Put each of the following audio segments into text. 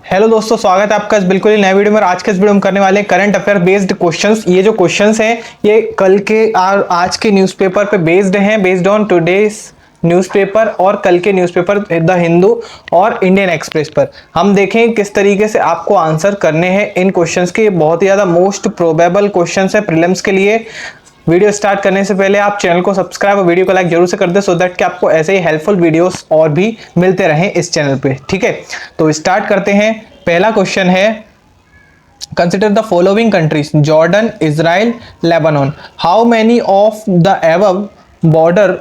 Hello दोस्तों, स्वागत है आपका इस बिल्कुल ही नए वीडियो में। आज के इस वीडियो में करने वाले हैं करंट अफेयर बेस्ड क्वेश्चंस। ये जो क्वेश्चंस हैं ये कल के आज के न्यूज़पेपर पे बेस्ड हैं, बेस्ड ऑन टुडेस न्यूज़पेपर और कल के न्यूज़पेपर द हिंदू और इंडियन एक्सप्रेस पर। हम देखें किस तरीके से आपको आंसर करने हैं इन क्वेश्चंस के। बहुत ही ज़्यादा मोस्ट प्रोबेबल क्वेश्चंस है प्रीलिम्स के लिए। वीडियो स्टार्ट करने से पहले आप चैनल को सब्सक्राइब और वीडियो को लाइक जरूर से कर दे, सो दैट कि आपको ऐसे ही हेल्पफुल वीडियोस और भी मिलते रहें इस चैनल पे। ठीक है, तो स्टार्ट करते हैं। पहला क्वेश्चन है, consider the following countries Jordan, Israel, Lebanon. How many of the above border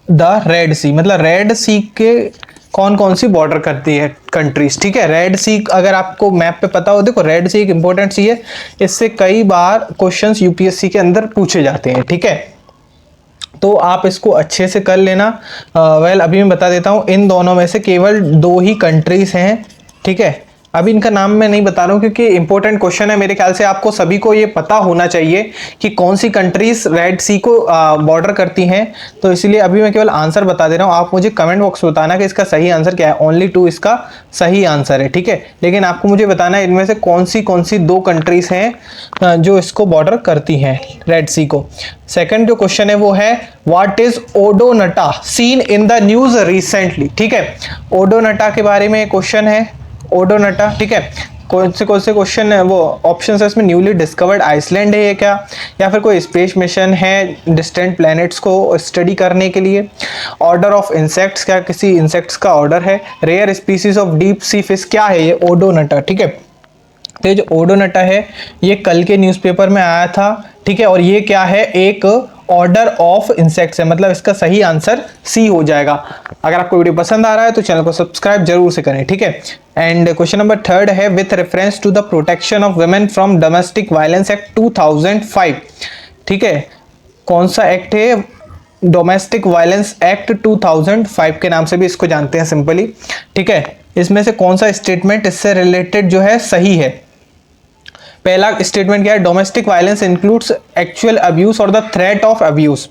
the Red Sea. मतलब रेड सी के कौन कौन सी बॉर्डर करती है कंट्रीज। ठीक है, रेड सी अगर आपको मैप पे पता हो, देखो रेड सी एक इंपॉर्टेंट सी है, इससे कई बार क्वेश्चंस यूपीएससी के अंदर पूछे जाते हैं। ठीक है, तो आप इसको अच्छे से कर लेना। अभी मैं बता देता हूँ, इन दोनों में से केवल दो ही कंट्रीज हैं। ठीक है, अभी इनका नाम मैं नहीं बता रहा हूँ क्योंकि इंपॉर्टेंट क्वेश्चन है। मेरे ख्याल से आपको सभी को ये पता होना चाहिए कि कौन सी कंट्रीज रेड सी को बॉर्डर करती हैं, तो इसलिए अभी मैं केवल आंसर बता दे रहा हूँ। आप मुझे कमेंट बॉक्स में बताना कि इसका सही आंसर क्या है। ओनली 2 इसका सही आंसर है। ठीक है, लेकिन आपको मुझे बताना है इनमें से कौन सी दो कंट्रीज हैं जो इसको बॉर्डर करती हैं रेड सी को। सेकंड जो क्वेश्चन है वो है, what is odonata seen in the news recently. ठीक है, ओडोनटा के बारे में क्वेश्चन है, ओडोनटा। ठीक है, कौन से क्वेश्चन है वो ऑप्शन है इसमें। न्यूली डिस्कवर्ड आइसलैंड है ये क्या, या फिर कोई स्पेस मिशन है डिस्टेंट प्लैनेट्स को स्टडी करने के लिए। ऑर्डर ऑफ इंसेक्ट्स, क्या किसी इंसेक्ट्स का ऑर्डर है। Rare species of deep sea fish, क्या है ये ओडोनटा। ठीक है, तो ये जो ओडोनटा है ये कल के न्यूज़पेपर में आया था। ठीक है, और ये क्या है, एक ऑर्डर ऑफ इंसेक्ट्स है। मतलब इसका सही आंसर सी हो जाएगा। अगर आपको वीडियो पसंद आ रहा है तो चैनल को सब्सक्राइब जरूर से करें। ठीक है, एंड क्वेश्चन नंबर थर्ड है, with reference to the protection of women from domestic violence act 2005। ठीक है, कौन सा एक्ट है, डोमेस्टिक वायलेंस एक्ट 2005 के नाम से भी इसको जानते हैं सिंपली। ठीक है, इसमें से कौन सा स्टेटमेंट इससे रिलेटेड जो है सही है। पहला स्टेटमेंट क्या है, domestic violence includes actual abuse और the threat of abuse.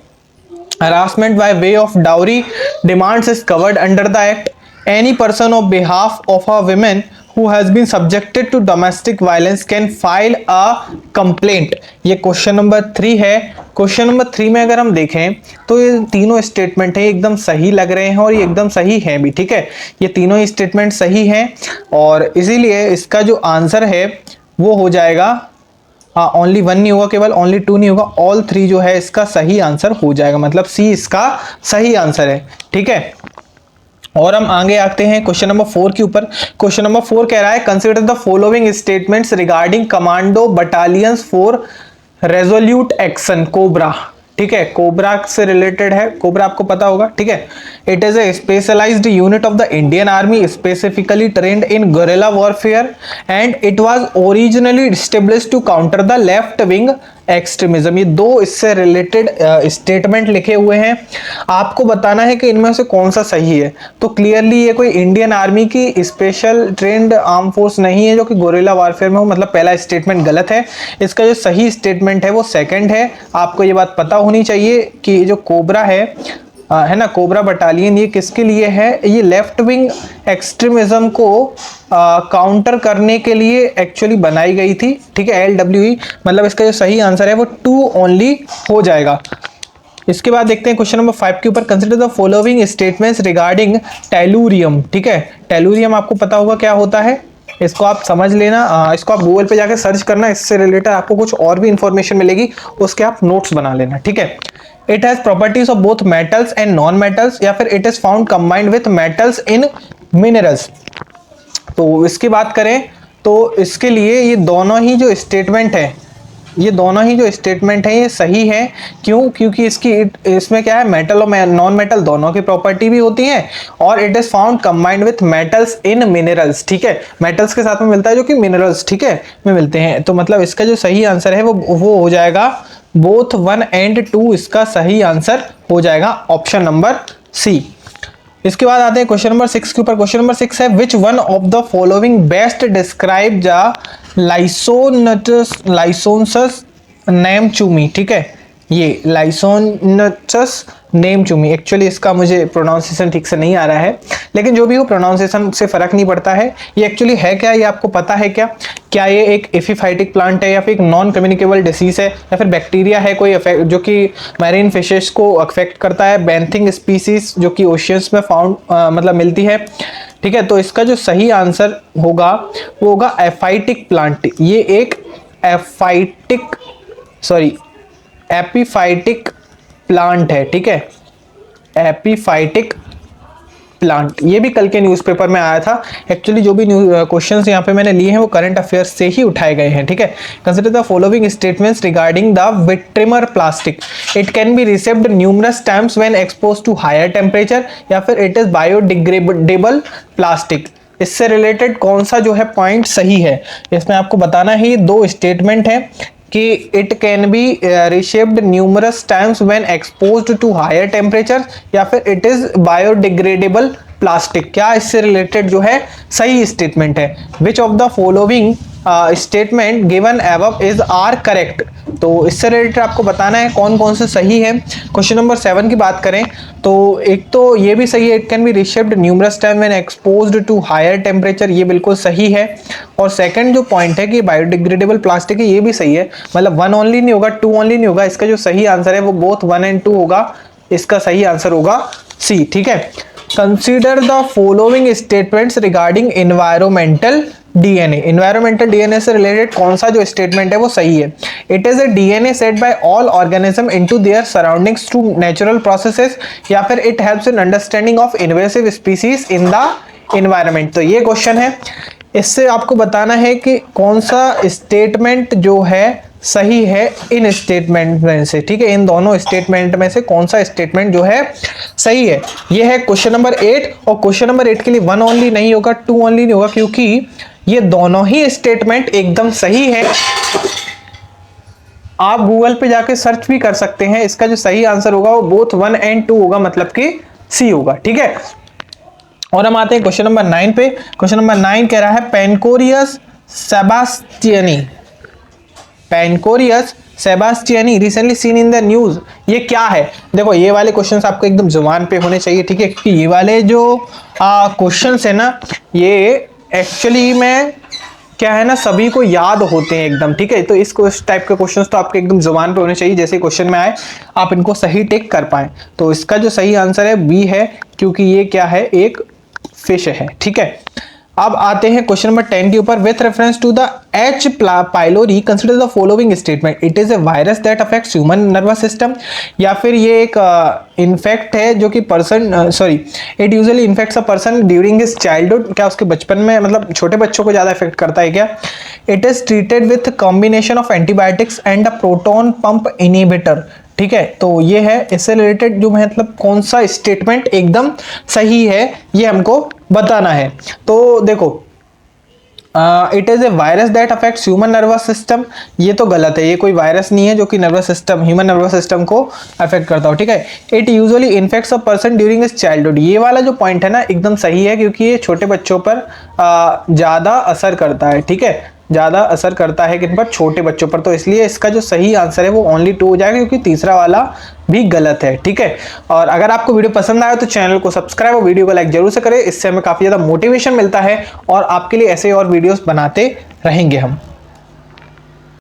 Harassment by way of dowry demands is covered under the act. Any person of behalf of a women who has been subjected to domestic violence can file a complaint। ये question number 3 है। Question number 3 में अगर हम देखें तो ये तीनों statement है एकदम सही लग रहे हैं और ये एकदम सही है भी। ठीक है, ये तीनों ही स्टेटमेंट सही हैं और इसीलिए इसका जो आंसर है वो हो जाएगा, ओनली 1 नहीं होगा, केवल ओनली 2 नहीं होगा, ऑल 3 जो है इसका सही आंसर हो जाएगा। मतलब सी इसका सही आंसर है। ठीक है, और हम आगे आते हैं क्वेश्चन नंबर 4 के ऊपर। क्वेश्चन नंबर 4 कह रहा है, consider the following statements regarding commando battalions for resolute action cobra. ठीक है, कोबरा से रिलेटेड है, कोबरा आपको पता होगा। ठीक है, it is a specialised unit of the Indian army specifically trained in guerrilla warfare and it was originally established to counter the left wing extremism. ये दो इससे रिलेटेड स्टेटमेंट लिखे हुए हैं, आपको बताना है कि इनमें से कौन सा सही है। तो क्लियरली ये कोई इंडियन आर्मी की स्पेशल ट्रेंड आर्म फोर्स नहीं है जो कि गोरिल्ला वारफेयर में हो। मतलब पहला स्टेटमेंट गलत है। इसका जो सही स्टेटमेंट है वो सेकंड है। आपको ये बात पता होनी चाहिए कि ये जो कोबरा है ना, कोबरा बटालियन, ये किसके लिए है, ये लेफ्ट विंग एक्सट्रीमिज्म को काउंटर करने के लिए एक्चुअली बनाई गई थी। ठीक है, LWE, मतलब इसका जो सही आंसर है वो 2 ओनली हो जाएगा। इसके बाद देखते हैं क्वेश्चन नंबर 5 के ऊपर, consider the following statements regarding tellurium. ठीक है, टेलुरियम आपको पता होगा क्या होता है, इसको आप समझ लेना। इसको आप गूगल पे जाकर सर्च करना, इससे रिलेटेड आपको कुछ और भी इंफॉर्मेशन मिलेगी, उसके आप नोट्स बना लेना। ठीक है, it has properties of both metals and non metals, या फिर it is found combined with metals in minerals. तो इसकी बात करें तो इसके लिए ये दोनों ही जो स्टेटमेंट है, ये दोनों ही जो स्टेटमेंट है ये सही है। क्यों, क्योंकि इसमें क्या है, मेटल और नॉन मेटल दोनों की प्रॉपर्टी भी होती है और it is found combined with metals in minerals. ठीक है, मेटल्स के साथ में मिलता है जो कि मिनरल्स, ठीक है, में मिलते हैं। तो मतलब इसका जो सही आंसर है वो हो जाएगा बोथ 1 एंड 2, इसका सही आंसर हो जाएगा ऑप्शन नंबर सी। इसके बाद आते हैं क्वेश्चन नंबर 6 के ऊपर। क्वेश्चन नंबर 6 है, which one of the following best describe the लाइसोनसस नेम चूमी। ठीक है, ये लाइसोनसस नेम चूमी। एक्चुअली इसका मुझे प्रोनाउंसिएशन ठीक से नहीं आ रहा है, लेकिन जो भी हो प्रोनाउंसिएशन से फर्क नहीं पड़ता है। ये एक्चुअली है क्या, ये आपको पता है क्या? क्या ये एक एपिफाइटिक प्लांट है, या फिर एक नॉन कम्युनिकेबल डिसीज है, या फिर बैक्टीरिया है कोई जो कि मैरीन फिशेस को अफेक्ट करता है, बेंथिंग स्पीसीज जो कि ओशियंस में फाउंड मतलब मिलती है। ठीक है, तो इसका जो सही आंसर होगा वो होगा एफाइटिक प्लांट। ये एक एपिफाइटिक प्लांट है। ठीक है, एपिफाइटिक प्लांट, ये भी कल के न्यूज़पेपर में आया था। एक्चुअली जो भी क्वेश्चंस यहाँ पे मैंने लिए हैं वो करंट अफेयर्स से ही उठाए गए हैं। ठीक है, consider the following statements regarding the vitrimer plastic. It can be received numerous times when exposed to higher temperature, या फिर इट इज बायोडिग्रेडेबल प्लास्टिक। इससे रिलेटेड कौन सा जो है पॉइंट सही है, इसमें आपको बताना है। ये दो स्टेटमेंट है कि it can be received numerous times when exposed to higher temperature, या फिर इट इज बायोडिग्रेडेबल प्लास्टिक। क्या इससे रिलेटेड जो है सही स्टेटमेंट है? Which of the following statement given above is are correct. तो इससे रिलेटेड आपको बताना है कौन कौन से सही है। क्वेश्चन नंबर 7 की बात करें तो एक तो ये भी सही है, it can be received numerous time when exposed to higher temperature, ये बिल्कुल सही है। और सेकंड जो पॉइंट है कि बायोडिग्रेडेबल प्लास्टिक है, ये भी सही है। मतलब 1 ओनली नहीं होगा, 2 ओनली नहीं होगा, इसका जो सही आंसर है वो बोथ 1 एंड 2 होगा। इसका सही आंसर होगा सी। ठीक है, consider the following statements regarding environmental DNA. Environmental DNA से रिलेटेड कौन सा जो स्टेटमेंट है वो सही है? It is a DNA set by all organism into their surroundings through natural processes, या फिर it helps in understanding of invasive species in the environment. तो ये क्वेश्चन है, इससे आपको बताना है कि कौन सा स्टेटमेंट जो है सही है इन स्टेटमेंट में से। ठीक है, इन दोनों स्टेटमेंट में से कौन सा स्टेटमेंट जो है सही है। ये है क्वेश्चन नंबर 8, और क्वेश्चन नंबर 8 के लिए 1 ओनली नहीं होगा, 2 ओनली नहीं होगा, क्योंकि ये दोनों ही स्टेटमेंट एकदम सही है। आप गूगल पे जाके सर्च भी कर सकते हैं। इसका जो सही आंसर होगा वो बोथ 1 एंड 2 होगा, मतलब कि सी होगा। ठीक है, और हम आते हैं क्वेश्चन नंबर 9 पे। क्वेश्चन नंबर 9 कह रहा है पेनकोरियस सेबास्टियनी। पेनकोरियस सेबास्टियनी recently seen in the news, ये क्या है? देखो ये वाले क्वेश्चंस आपको एकदम जुबान पे होने चाहिए। ठीक है, क्योंकि ये वाले जो क्वेश्चंस है ना, ये एक्चुअली में क्या है ना, सभी को याद होते हैं एकदम। ठीक है, तो इस टाइप के क्वेश्चंस तो आपके एकदम जुबान पे होने चाहिए, जैसे क्वेश्चन में आए आप इनको सही टिक कर पाए। तो इसका जो सही आंसर है बी है, क्योंकि ये क्या है, एक फिश है। ठीक है, अब आते हैं क्वेश्चन नंबर 10 के ऊपर। With reference to the H pylori consider the following statement. It is a virus that affects human nervous system, या फिर ये एक इन्फेक्ट है जो कि it usually infects a person during his childhood. क्या उसके बचपन में, मतलब छोटे बच्चों को ज्यादा इफेक्ट करता है क्या? It is treated with combination of antibiotics and a proton pump inhibitor. ठीक है, तो ये है, इससे रिलेटेड जो मतलब कौन सा स्टेटमेंट एकदम सही है ये हमको बताना है। तो देखो it is a virus that affects human nervous system, ये तो गलत है। ये कोई वायरस नहीं है जो कि nervous system, human nervous system को अफेक्ट करता हो। ठीक है, it usually infects a person during his childhood, ये वाला जो पॉइंट है ना एकदम सही है, क्योंकि ये छोटे बच्चों पर ज्यादा असर करता है। ठीक है, ज्यादा असर करता है किन पर? छोटे बच्चों पर। तो इसलिए इसका जो सही आंसर है वो ओनली 2 हो जाएगा, क्योंकि तीसरा वाला भी गलत है। ठीक है, और अगर आपको वीडियो पसंद आया तो चैनल को सब्सक्राइब और वीडियो को लाइक जरूर से करें, इससे हमें काफी ज्यादा मोटिवेशन मिलता है और आपके लिए ऐसे और वीडियोस बनाते रहेंगे हम।